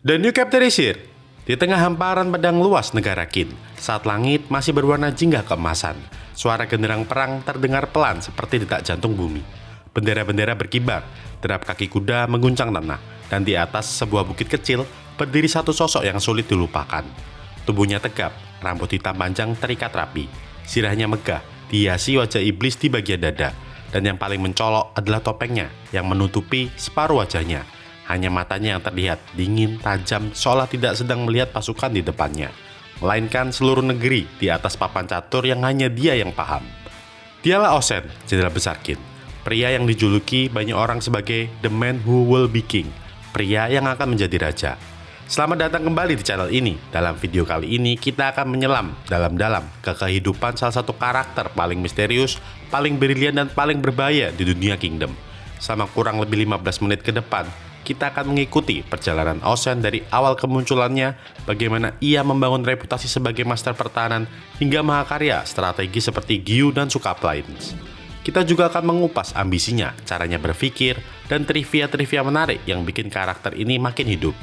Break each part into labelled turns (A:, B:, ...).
A: The New Captain. Di tengah hamparan padang luas negara Qin, saat langit masih berwarna jingga keemasan, suara genderang perang terdengar pelan seperti detak jantung bumi. Bendera-bendera berkibar, derap kaki kuda mengguncang tanah, dan di atas sebuah bukit kecil berdiri satu sosok yang sulit dilupakan. Tubuhnya tegap, rambut hitam panjang terikat rapi, sirahnya megah, dihiasi wajah iblis di bagian dada, dan yang paling mencolok adalah topengnya yang menutupi separuh wajahnya. Hanya matanya yang terlihat dingin, tajam, seolah tidak sedang melihat pasukan di depannya, melainkan seluruh negeri di atas papan catur yang hanya dia yang paham. Dialah Osen, Jenderal Besar Qin, pria yang dijuluki banyak orang sebagai The Man Who Will Be King, pria yang akan menjadi raja. Selamat datang kembali di channel ini. Dalam video kali ini, kita akan menyelam dalam-dalam ke kehidupan salah satu karakter paling misterius, paling brilian, dan paling berbahaya di dunia Kingdom. Selama kurang lebih 15 menit ke depan, kita akan mengikuti perjalanan Osen dari awal kemunculannya, bagaimana ia membangun reputasi sebagai master pertahanan, hingga mahakarya strategi seperti Giyu dan Sukap Lines. Kita juga akan mengupas ambisinya, caranya berpikir, dan trivia-trivia menarik yang bikin karakter ini makin hidup.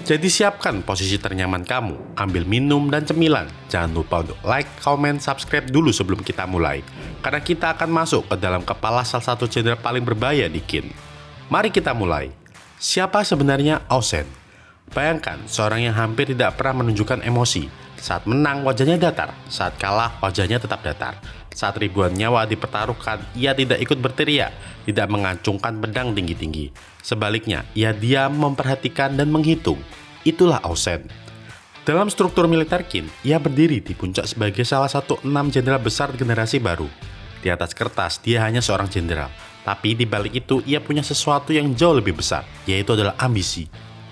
A: Jadi siapkan posisi ternyaman kamu, ambil minum dan cemilan. Jangan lupa untuk like, comment, subscribe dulu sebelum kita mulai, karena kita akan masuk ke dalam kepala salah satu jenderal paling berbahaya di Qin. Mari kita mulai. Siapa sebenarnya Osen? Bayangkan seorang yang hampir tidak pernah menunjukkan emosi. Saat menang wajahnya datar, saat kalah wajahnya tetap datar. Saat ribuan nyawa dipertaruhkan, ia tidak ikut berteriak, tidak mengacungkan pedang tinggi-tinggi. Sebaliknya, ia diam, memperhatikan dan menghitung. Itulah Osen. Dalam struktur militer Qin, ia berdiri di puncak sebagai salah satu 6 jenderal besar generasi baru. Di atas kertas, dia hanya seorang jenderal. Tapi di balik itu, ia punya sesuatu yang jauh lebih besar, yaitu adalah ambisi.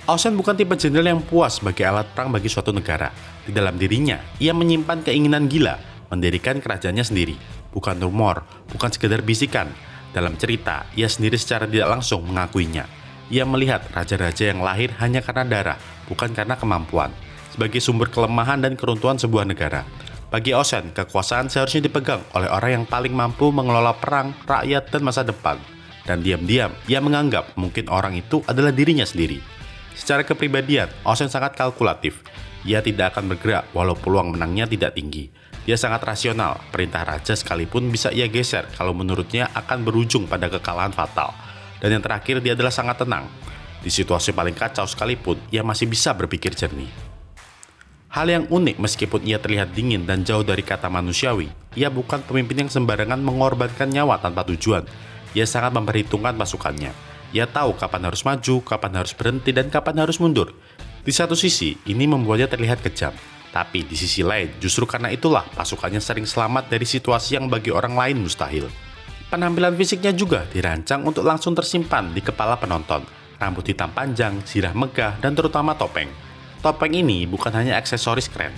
A: Osen bukan tipe jenderal yang puas sebagai alat perang bagi suatu negara. Di dalam dirinya, ia menyimpan keinginan gila, mendirikan kerajaannya sendiri. Bukan rumor, bukan sekedar bisikan. Dalam cerita, ia sendiri secara tidak langsung mengakuinya. Ia melihat raja-raja yang lahir hanya karena darah, bukan karena kemampuan, sebagai sumber kelemahan dan keruntuhan sebuah negara. Bagi Osen, kekuasaan seharusnya dipegang oleh orang yang paling mampu mengelola perang, rakyat, dan masa depan. Dan diam-diam, ia menganggap mungkin orang itu adalah dirinya sendiri. Secara kepribadian, Osen sangat kalkulatif. Ia tidak akan bergerak walau peluang menangnya tidak tinggi. Dia sangat rasional, perintah raja sekalipun bisa ia geser kalau menurutnya akan berujung pada kekalahan fatal. Dan yang terakhir, dia adalah sangat tenang. Di situasi paling kacau sekalipun, ia masih bisa berpikir jernih. Hal yang unik meskipun ia terlihat dingin dan jauh dari kata manusiawi, ia bukan pemimpin yang sembarangan mengorbankan nyawa tanpa tujuan. Ia sangat memperhitungkan pasukannya. Ia tahu kapan harus maju, kapan harus berhenti, dan kapan harus mundur. Di satu sisi, ini membuatnya terlihat kejam. Tapi di sisi lain, justru karena itulah pasukannya sering selamat dari situasi yang bagi orang lain mustahil. Penampilan fisiknya juga dirancang untuk langsung tersimpan di kepala penonton. Rambut hitam panjang, sirah megah, dan terutama topeng. Topeng ini bukan hanya aksesoris keren.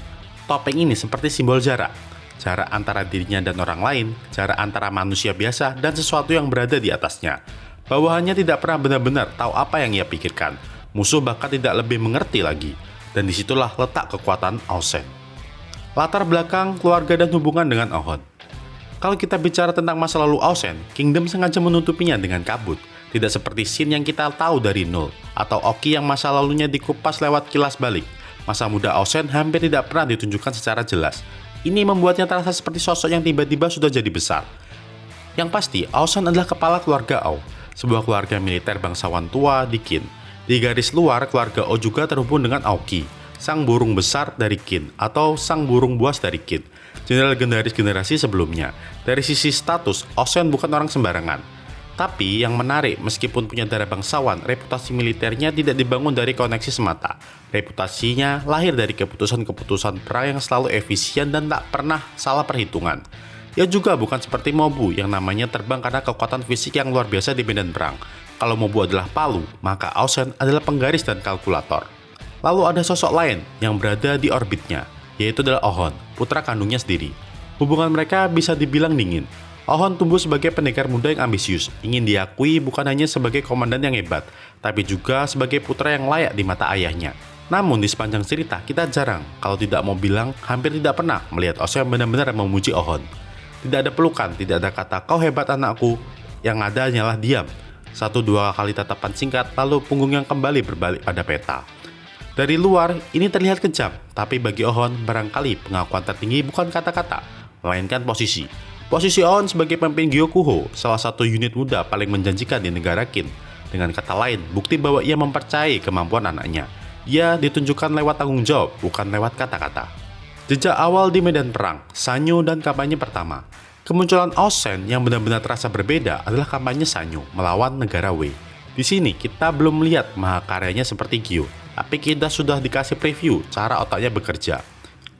A: Topeng ini seperti simbol jarak. Jarak antara dirinya dan orang lain, jarak antara manusia biasa dan sesuatu yang berada di atasnya. Bawahannya tidak pernah benar-benar tahu apa yang ia pikirkan. Musuh bahkan tidak lebih mengerti lagi. Dan disitulah letak kekuatan Osen. Latar belakang, keluarga, dan hubungan dengan Ohon. Kalau kita bicara tentang masa lalu Osen, Kingdom sengaja menutupinya dengan kabut. Tidak seperti Shin yang kita tahu dari nol, atau Oki yang masa lalunya dikupas lewat kilas balik. Masa muda Osen hampir tidak pernah ditunjukkan secara jelas. Ini membuatnya terasa seperti sosok yang tiba-tiba sudah jadi besar. Yang pasti, Osen adalah kepala keluarga O, sebuah keluarga militer bangsawan tua di Qin. Di garis luar, keluarga O juga terhubung dengan Aoki, sang burung besar dari Qin, atau sang burung buas dari Qin, jenderal legendaris generasi sebelumnya. Dari sisi status, Osen bukan orang sembarangan. Tapi yang menarik, meskipun punya darah bangsawan, reputasi militernya tidak dibangun dari koneksi semata. Reputasinya lahir dari keputusan-keputusan perang yang selalu efisien dan tak pernah salah perhitungan. Ia juga bukan seperti Mobu yang namanya terbang karena kekuatan fisik yang luar biasa di medan perang. Kalau Mobu adalah palu, maka Osen adalah penggaris dan kalkulator. Lalu ada sosok lain yang berada di orbitnya, yaitu adalah Ohon, putra kandungnya sendiri. Hubungan mereka bisa dibilang dingin. Ohon tumbuh sebagai pendekar muda yang ambisius, ingin diakui bukan hanya sebagai komandan yang hebat, tapi juga sebagai putra yang layak di mata ayahnya. Namun di sepanjang cerita, kita jarang, kalau tidak mau bilang, hampir tidak pernah melihat Osen benar-benar memuji Ohon. Tidak ada pelukan, tidak ada kata, "Kau hebat anakku." Yang ada hanyalah diam. 1-2 kali tatapan singkat, lalu punggungnya kembali berbalik pada peta. Dari luar, ini terlihat kejam, tapi bagi Ohon, barangkali pengakuan tertinggi bukan kata-kata, melainkan posisi. Posisi Ohon sebagai pemimpin Gyokuho, salah satu unit muda paling menjanjikan di negara Qin. Dengan kata lain, bukti bahwa ia mempercayai kemampuan anaknya. Ia ditunjukkan lewat tanggung jawab, bukan lewat kata-kata. Jejak awal di medan perang, Sanyo dan kampanye pertama. Kemunculan Osen yang benar-benar terasa berbeda adalah kampanye Sanyo melawan negara Wei. Di sini kita belum melihat mahakaryanya seperti Gyo, tapi kita sudah dikasih preview cara otaknya bekerja.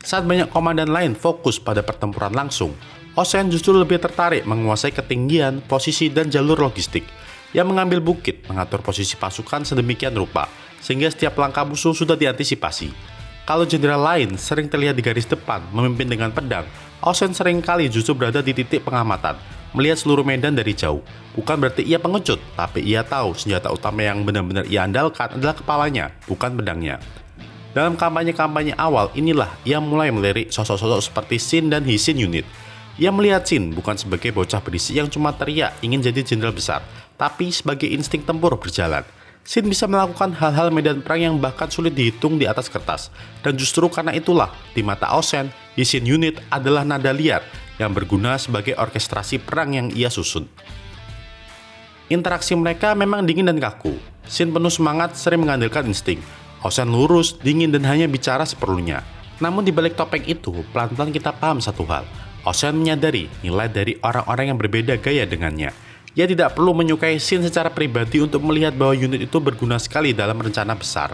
A: Saat banyak komandan lain fokus pada pertempuran langsung, Osen justru lebih tertarik menguasai ketinggian, posisi, dan jalur logistik. Ia mengambil bukit, mengatur posisi pasukan sedemikian rupa, sehingga setiap langkah musuh sudah diantisipasi. Kalau jenderal lain sering terlihat di garis depan, memimpin dengan pedang, Osen seringkali justru berada di titik pengamatan, melihat seluruh medan dari jauh. Bukan berarti ia pengecut, tapi ia tahu senjata utama yang benar-benar ia andalkan adalah kepalanya, bukan pedangnya. Dalam kampanye-kampanye awal inilah ia mulai melirik sosok-sosok seperti Shin dan Hishin unit. Ia melihat Shin bukan sebagai bocah berisi yang cuma teriak ingin jadi jenderal besar, tapi sebagai insting tempur berjalan. Shin bisa melakukan hal-hal medan perang yang bahkan sulit dihitung di atas kertas. Dan justru karena itulah, di mata Osen, Hishin unit adalah nada liar yang berguna sebagai orkestrasi perang yang ia susun. Interaksi mereka memang dingin dan kaku. Shin penuh semangat sering mengandalkan insting. Osen lurus, dingin, dan hanya bicara seperlunya. Namun di balik topeng itu, pelan-pelan kita paham satu hal. Osen menyadari nilai dari orang-orang yang berbeda gaya dengannya. Ia tidak perlu menyukai Shin secara pribadi untuk melihat bahwa unit itu berguna sekali dalam rencana besar.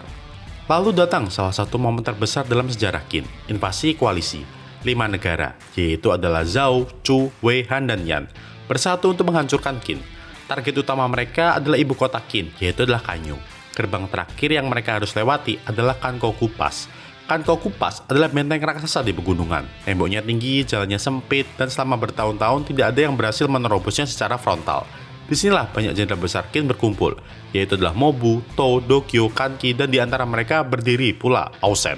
A: Lalu datang salah satu momen terbesar dalam sejarah Qin, invasi koalisi. 5 negara, yaitu adalah Zhao, Chu, Wei, Han, dan Yan, bersatu untuk menghancurkan Qin. Target utama mereka adalah ibu kota Qin, yaitu adalah Kanyu. Gerbang terakhir yang mereka harus lewati adalah Kankoku Pass. Kankoku Pass adalah benteng raksasa di pegunungan. Temboknya tinggi, jalannya sempit, dan selama bertahun-tahun tidak ada yang berhasil menerobosnya secara frontal. Disinilah banyak jenderal besar Qin berkumpul, yaitu adalah Mobu, Tou, Dokyo, Kanki, dan di antara mereka berdiri pula Osen.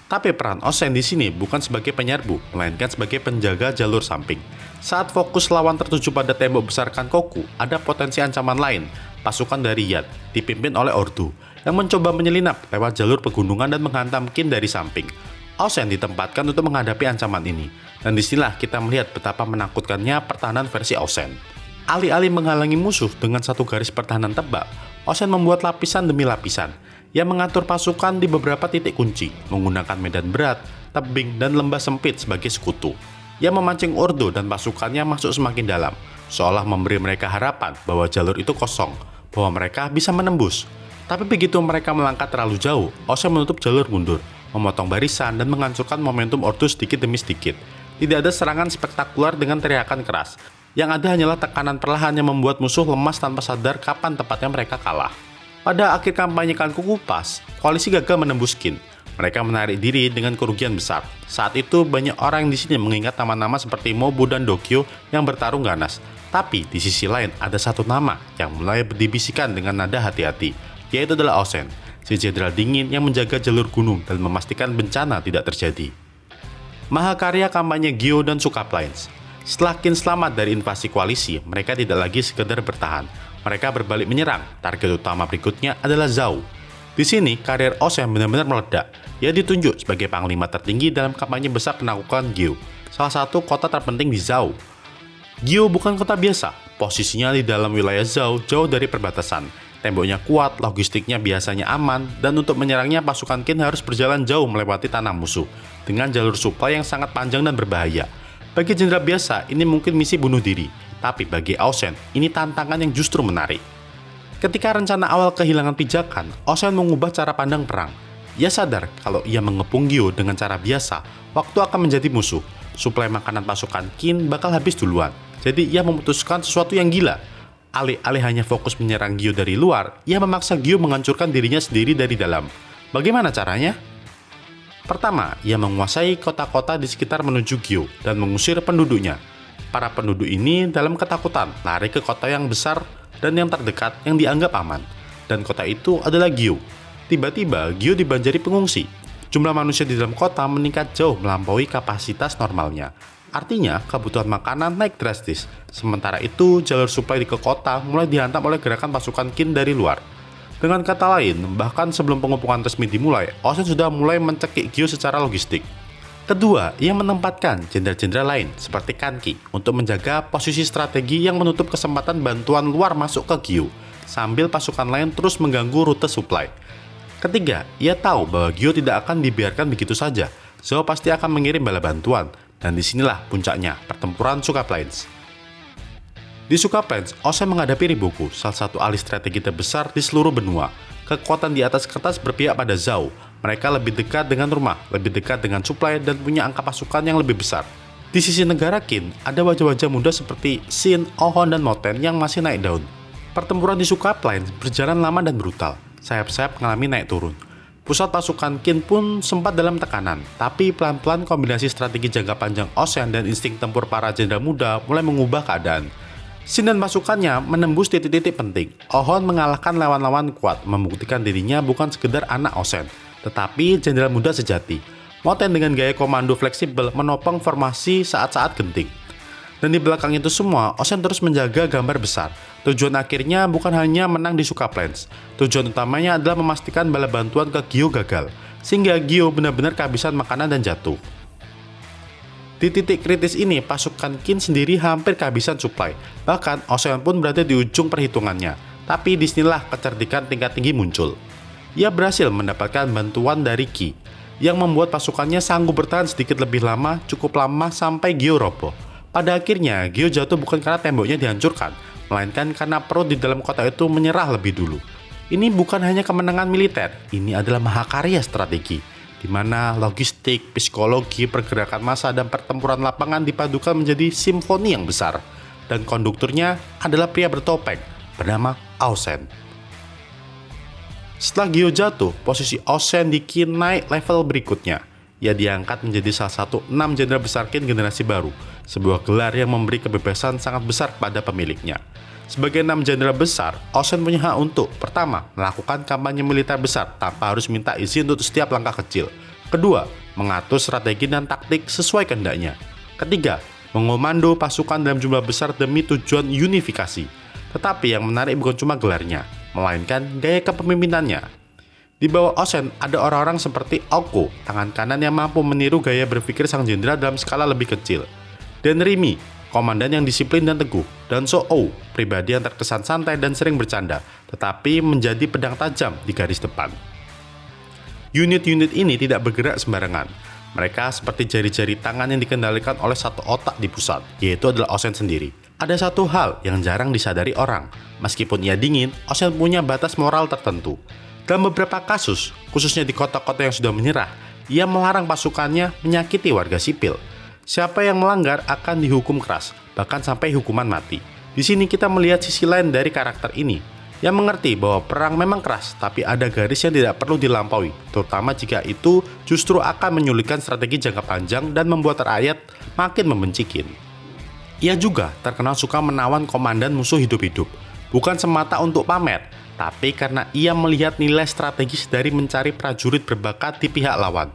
A: Tapi peran Osen di sini bukan sebagai penyerbu, melainkan sebagai penjaga jalur samping. Saat fokus lawan tertuju pada tembok besar Kankoku, ada potensi ancaman lain. Pasukan dari Yan, dipimpin oleh Ordu, yang mencoba menyelinap lewat jalur pegunungan dan menghantam Qin dari samping. Osen ditempatkan untuk menghadapi ancaman ini, dan disinilah kita melihat betapa menakutkannya pertahanan versi Osen. Alih-alih menghalangi musuh dengan satu garis pertahanan tebal, Osen membuat lapisan demi lapisan. Ia mengatur pasukan di beberapa titik kunci, menggunakan medan berat, tebing, dan lembah sempit sebagai sekutu. Ia memancing Ordo dan pasukannya masuk semakin dalam, seolah memberi mereka harapan bahwa jalur itu kosong, bahwa mereka bisa menembus. Tapi begitu mereka melangkah terlalu jauh, Osen menutup jalur mundur, memotong barisan, dan menghancurkan momentum Ordo sedikit demi sedikit. Tidak ada serangan spektakuler dengan teriakan keras. Yang ada hanyalah tekanan perlahan yang membuat musuh lemas tanpa sadar kapan tepatnya mereka kalah. Pada akhir kampanye Kankoku Pass, koalisi gagal menembus Qin. Mereka menarik diri dengan kerugian besar. Saat itu banyak orang di sini mengingat nama-nama seperti Mobu dan Dokyo yang bertarung ganas. Tapi di sisi lain ada satu nama yang mulai dibisikan dengan nada hati-hati, yaitu adalah Osen, si jenderal dingin yang menjaga jalur gunung dan memastikan bencana tidak terjadi. Mahakarya kampanye Gyo dan Sukap Lines. Setelah Qin selamat dari invasi koalisi, mereka tidak lagi sekedar bertahan. Mereka berbalik menyerang. Target utama berikutnya adalah Zhao. Di sini, karir Osen benar-benar meledak. Ia ditunjuk sebagai panglima tertinggi dalam kampanye besar penaklukan Gyo, salah satu kota terpenting di Zhao. Gyo bukan kota biasa. Posisinya di dalam wilayah Zhao jauh dari perbatasan. Temboknya kuat, logistiknya biasanya aman, dan untuk menyerangnya pasukan Qin harus berjalan jauh melewati tanah musuh dengan jalur suplai yang sangat panjang dan berbahaya. Bagi jenderal biasa, ini mungkin misi bunuh diri, tapi bagi Osen, ini tantangan yang justru menarik. Ketika rencana awal kehilangan pijakan, Osen mengubah cara pandang perang. Ia sadar kalau ia mengepung Gyo dengan cara biasa, waktu akan menjadi musuh. Suplai makanan pasukan Qin bakal habis duluan, jadi ia memutuskan sesuatu yang gila. Alih-alih hanya fokus menyerang Gyo dari luar, ia memaksa Gyo menghancurkan dirinya sendiri dari dalam. Bagaimana caranya? Pertama, ia menguasai kota-kota di sekitar menuju Gyo dan mengusir penduduknya. Para penduduk ini dalam ketakutan lari ke kota yang besar dan yang terdekat yang dianggap aman. Dan kota itu adalah Gyo. Tiba-tiba Gyo dibanjiri pengungsi. Jumlah manusia di dalam kota meningkat jauh melampaui kapasitas normalnya. Artinya, kebutuhan makanan naik drastis. Sementara itu, jalur suplai ke kota mulai dihantam oleh gerakan pasukan Qin dari luar. Dengan kata lain, bahkan sebelum pengepungan resmi dimulai, Osen sudah mulai mencekik Gyo secara logistik. Kedua, ia menempatkan jenderal-jenderal lain seperti Kanki untuk menjaga posisi strategi yang menutup kesempatan bantuan luar masuk ke Gyo, sambil pasukan lain terus mengganggu rute supply. Ketiga, ia tahu bahwa Gyo tidak akan dibiarkan begitu saja. Zhao pasti akan mengirim bala bantuan, dan disinilah puncaknya pertempuran Suka Plains. Di Suka Plains, Osen menghadapi Riboku, salah satu ahli strategi terbesar di seluruh benua. Kekuatan di atas kertas berpihak pada Zhao. Mereka lebih dekat dengan rumah, lebih dekat dengan suplai, dan punya angka pasukan yang lebih besar. Di sisi negara Qin, ada wajah-wajah muda seperti Xin, Ohon, dan Moten yang masih naik daun. Pertempuran di Suka Plains berjalan lama dan brutal. Sayap-sayap mengalami naik turun. Pusat pasukan Qin pun sempat dalam tekanan, tapi pelan-pelan kombinasi strategi jangka panjang Osen dan insting tempur para jenderal muda mulai mengubah keadaan. Xin dan pasukannya menembus titik-titik penting. Ohon mengalahkan lawan-lawan kuat, membuktikan dirinya bukan sekedar anak Osen, tetapi jenderal muda sejati. Moten dengan gaya komando fleksibel menopang formasi saat-saat genting. Dan di belakang itu semua, Osen terus menjaga gambar besar. Tujuan akhirnya bukan hanya menang di Suka Plains. Tujuan utamanya adalah memastikan bala bantuan ke Gyo gagal, sehingga Gyo benar-benar kehabisan makanan dan jatuh. Di titik kritis ini, pasukan Qin sendiri hampir kehabisan suplai. Bahkan, Osen pun berada di ujung perhitungannya. Tapi disinilah kecerdikan tingkat tinggi muncul. Ia berhasil mendapatkan bantuan dari Qi, yang membuat pasukannya sanggup bertahan sedikit lebih lama, cukup lama sampai Gyo roboh. Pada akhirnya, Gyo jatuh bukan karena temboknya dihancurkan, melainkan karena perut di dalam kota itu menyerah lebih dulu. Ini bukan hanya kemenangan militer, ini adalah mahakarya strategi, di mana logistik, psikologi, pergerakan massa, dan pertempuran lapangan dipadukan menjadi simfoni yang besar. Dan kondukturnya adalah pria bertopeng bernama Osen. Setelah Gyo jatuh, posisi Osen di Qin naik level berikutnya. Ia diangkat menjadi salah satu 6 jenderal besar Qin generasi baru, sebuah gelar yang memberi kebebasan sangat besar pada pemiliknya. Sebagai 6 jenderal besar, Osen punya hak untuk, pertama, melakukan kampanye militer besar tanpa harus minta izin untuk setiap langkah kecil. Kedua, mengatur strategi dan taktik sesuai kehendaknya. Ketiga, mengomando pasukan dalam jumlah besar demi tujuan unifikasi. Tetapi yang menarik bukan cuma gelarnya, melainkan gaya kepemimpinannya. Di bawah Osen ada orang-orang seperti Oko, tangan kanan yang mampu meniru gaya berpikir sang jenderal dalam skala lebih kecil. Dan Rimi, komandan yang disiplin dan teguh. Dan So-o, pribadi yang terkesan santai dan sering bercanda, tetapi menjadi pedang tajam di garis depan. Unit-unit ini tidak bergerak sembarangan. Mereka seperti jari-jari tangan yang dikendalikan oleh satu otak di pusat, yaitu adalah Osen sendiri. Ada satu hal yang jarang disadari orang. Meskipun ia dingin, Osen punya batas moral tertentu. Dalam beberapa kasus, khususnya di kota-kota yang sudah menyerah, ia melarang pasukannya menyakiti warga sipil. Siapa yang melanggar akan dihukum keras, bahkan sampai hukuman mati. Di sini kita melihat sisi lain dari karakter ini, yang mengerti bahwa perang memang keras, tapi ada garis yang tidak perlu dilampaui, terutama jika itu justru akan menyulitkan strategi jangka panjang dan membuat rakyat makin membenci Qin. Ia juga terkenal suka menawan komandan musuh hidup-hidup, bukan semata untuk pamer, tapi karena ia melihat nilai strategis dari mencari prajurit berbakat di pihak lawan.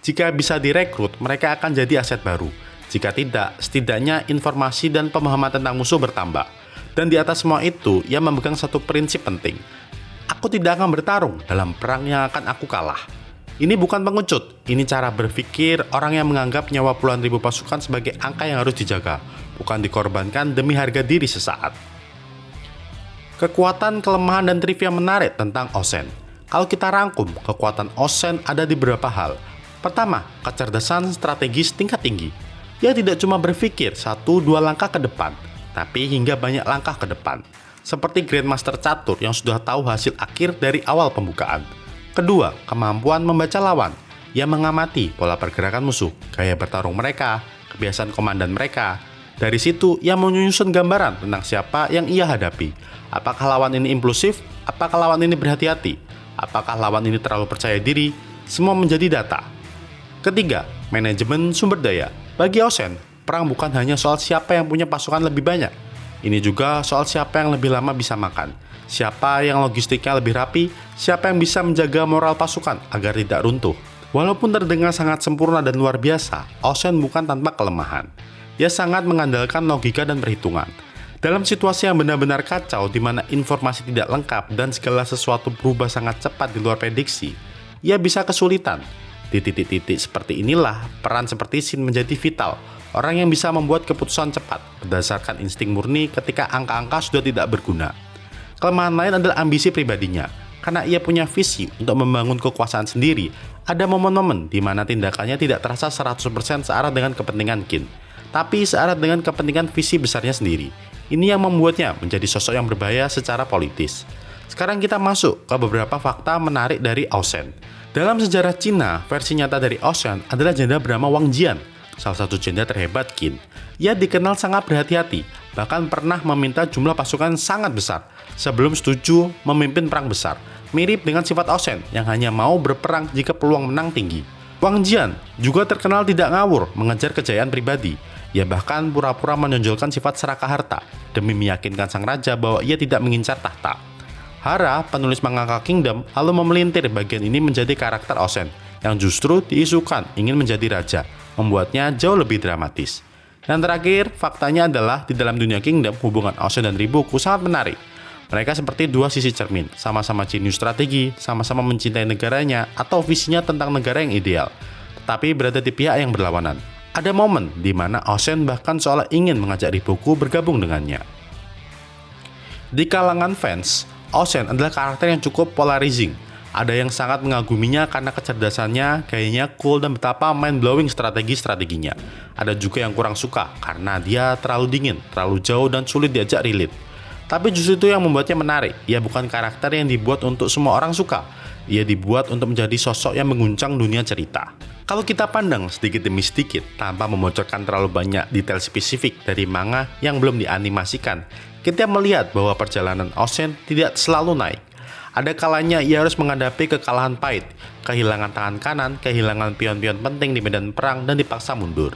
A: Jika bisa direkrut, mereka akan jadi aset baru. Jika tidak, setidaknya informasi dan pemahaman tentang musuh bertambah. Dan di atas semua itu, ia memegang satu prinsip penting. Aku tidak akan bertarung dalam perang yang akan aku kalah. Ini bukan pengecut, ini cara berpikir orang yang menganggap nyawa puluhan ribu pasukan sebagai angka yang harus dijaga, bukan dikorbankan demi harga diri sesaat. Kekuatan, kelemahan, dan trivia menarik tentang Osen. Kalau kita rangkum, kekuatan Osen ada di beberapa hal. Pertama, kecerdasan strategis tingkat tinggi. Ia tidak cuma berpikir 1-2 langkah ke depan, tapi hingga banyak langkah ke depan. Seperti Grandmaster Catur yang sudah tahu hasil akhir dari awal pembukaan. Kedua, kemampuan membaca lawan. Ia mengamati pola pergerakan musuh, gaya bertarung mereka, kebiasaan komandan mereka. Dari situ, ia menyusun gambaran tentang siapa yang ia hadapi. Apakah lawan ini impulsif? Apakah lawan ini berhati-hati? Apakah lawan ini terlalu percaya diri? Semua menjadi data. Ketiga, manajemen sumber daya. Bagi Osen, perang bukan hanya soal siapa yang punya pasukan lebih banyak. Ini juga soal siapa yang lebih lama bisa makan, siapa yang logistiknya lebih rapi, siapa yang bisa menjaga moral pasukan agar tidak runtuh. Walaupun terdengar sangat sempurna dan luar biasa, Osen bukan tanpa kelemahan. Ia sangat mengandalkan logika dan perhitungan. Dalam situasi yang benar-benar kacau di mana informasi tidak lengkap dan segala sesuatu berubah sangat cepat di luar prediksi, ia bisa kesulitan. Di titik-titik seperti inilah, peran seperti Shin menjadi vital. Orang yang bisa membuat keputusan cepat berdasarkan insting murni ketika angka-angka sudah tidak berguna. Kelemahan lain adalah ambisi pribadinya. Karena ia punya visi untuk membangun kekuasaan sendiri, ada momen-momen di mana tindakannya tidak terasa 100% searah dengan kepentingan Qin, tapi searah dengan kepentingan visi besarnya sendiri. Ini yang membuatnya menjadi sosok yang berbahaya secara politis. Sekarang kita masuk ke beberapa fakta menarik dari Ausen. Dalam sejarah Cina, versi nyata dari Ausen adalah janda bernama Wang Jian, salah satu janda terhebat Qin. Ia dikenal sangat berhati-hati, bahkan pernah meminta jumlah pasukan sangat besar sebelum setuju memimpin perang besar, mirip dengan sifat Ausen yang hanya mau berperang jika peluang menang tinggi. Wang Jian juga terkenal tidak ngawur mengejar kejayaan pribadi. Ia bahkan pura-pura menonjolkan sifat serakah harta demi meyakinkan sang raja bahwa ia tidak mengincar tahta. Hara, penulis mangaka Kingdom, lalu memelintir bagian ini menjadi karakter Ausen yang justru diisukan ingin menjadi raja, membuatnya jauh lebih dramatis. Dan terakhir, faktanya adalah di dalam dunia Kingdom, hubungan Ausen dan Riboku sangat menarik. Mereka seperti dua sisi cermin, sama-sama jenius strategi, sama-sama mencintai negaranya atau visinya tentang negara yang ideal, tetapi berada di pihak yang berlawanan. Ada momen di mana Ausen bahkan seolah ingin mengajak Riboku bergabung dengannya. Di kalangan fans, Ausen adalah karakter yang cukup polarizing. Ada yang sangat mengaguminya karena kecerdasannya, gayanya cool, dan betapa mind-blowing strategi-strateginya. Ada juga yang kurang suka karena dia terlalu dingin, terlalu jauh, dan sulit diajak relate. Tapi justru itu yang membuatnya menarik. Ia bukan karakter yang dibuat untuk semua orang suka. Ia dibuat untuk menjadi sosok yang mengguncang dunia cerita. Kalau kita pandang sedikit demi sedikit, tanpa membocorkan terlalu banyak detail spesifik dari manga yang belum dianimasikan, kita melihat bahwa perjalanan Ausen tidak selalu naik. Ada kalanya ia harus menghadapi kekalahan pahit, kehilangan tangan kanan, kehilangan pion-pion penting di medan perang, dan dipaksa mundur.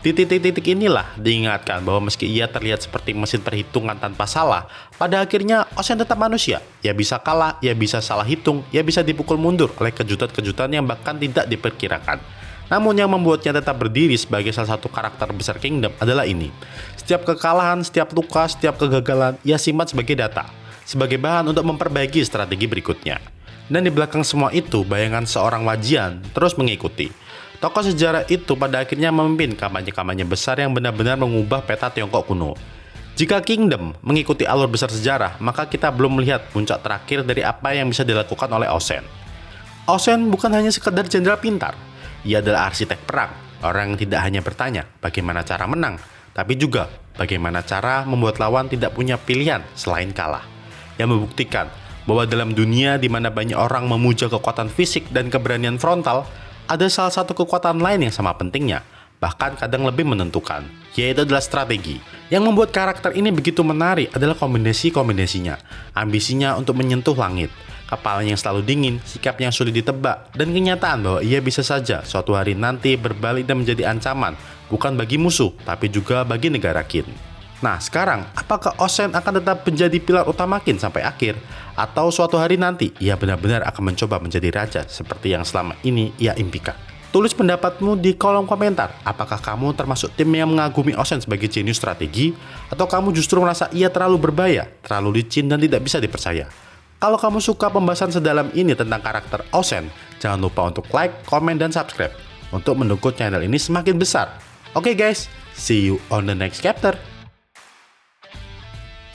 A: Di titik-titik inilah diingatkan bahwa meski ia terlihat seperti mesin perhitungan tanpa salah, pada akhirnya Ausen tetap manusia. Ia bisa kalah, ia bisa salah hitung, ia bisa dipukul mundur oleh kejutan-kejutan yang bahkan tidak diperkirakan. Namun yang membuatnya tetap berdiri sebagai salah satu karakter besar Kingdom adalah ini. Setiap kekalahan, setiap luka, setiap kegagalan, ia simpan sebagai data, sebagai bahan untuk memperbaiki strategi berikutnya. Dan di belakang semua itu, bayangan seorang Wajian terus mengikuti. Tokoh sejarah itu pada akhirnya memimpin kampanye-kampanye besar yang benar-benar mengubah peta Tiongkok kuno. Jika Kingdom mengikuti alur besar sejarah, maka kita belum melihat puncak terakhir dari apa yang bisa dilakukan oleh Ausen. Ausen bukan hanya sekedar jenderal pintar, ia adalah arsitek perang, orang yang tidak hanya bertanya bagaimana cara menang, tapi juga bagaimana cara membuat lawan tidak punya pilihan selain kalah. Yang membuktikan bahwa dalam dunia di mana banyak orang memuja kekuatan fisik dan keberanian frontal, ada salah satu kekuatan lain yang sama pentingnya, bahkan kadang lebih menentukan, yaitu adalah strategi. Yang membuat karakter ini begitu menarik adalah kombinasi-kombinasinya, ambisinya untuk menyentuh langit, kepalanya yang selalu dingin, sikapnya yang sulit ditebak, dan kenyataan bahwa ia bisa saja suatu hari nanti berbalik dan menjadi ancaman, bukan bagi musuh, tapi juga bagi negara Qin. Nah sekarang, apakah Ausen akan tetap menjadi pilar utama Qin sampai akhir? Atau suatu hari nanti, ia benar-benar akan mencoba menjadi raja seperti yang selama ini ia impikan? Tulis pendapatmu di kolom komentar. Apakah kamu termasuk tim yang mengagumi Ausen sebagai jenius strategi? Atau kamu justru merasa ia terlalu berbahaya, terlalu licin, dan tidak bisa dipercaya? Kalau kamu suka pembahasan sedalam ini tentang karakter Ausen, jangan lupa untuk like, komen, dan subscribe untuk mendukung channel ini semakin besar. Oke guys, see you on the next chapter.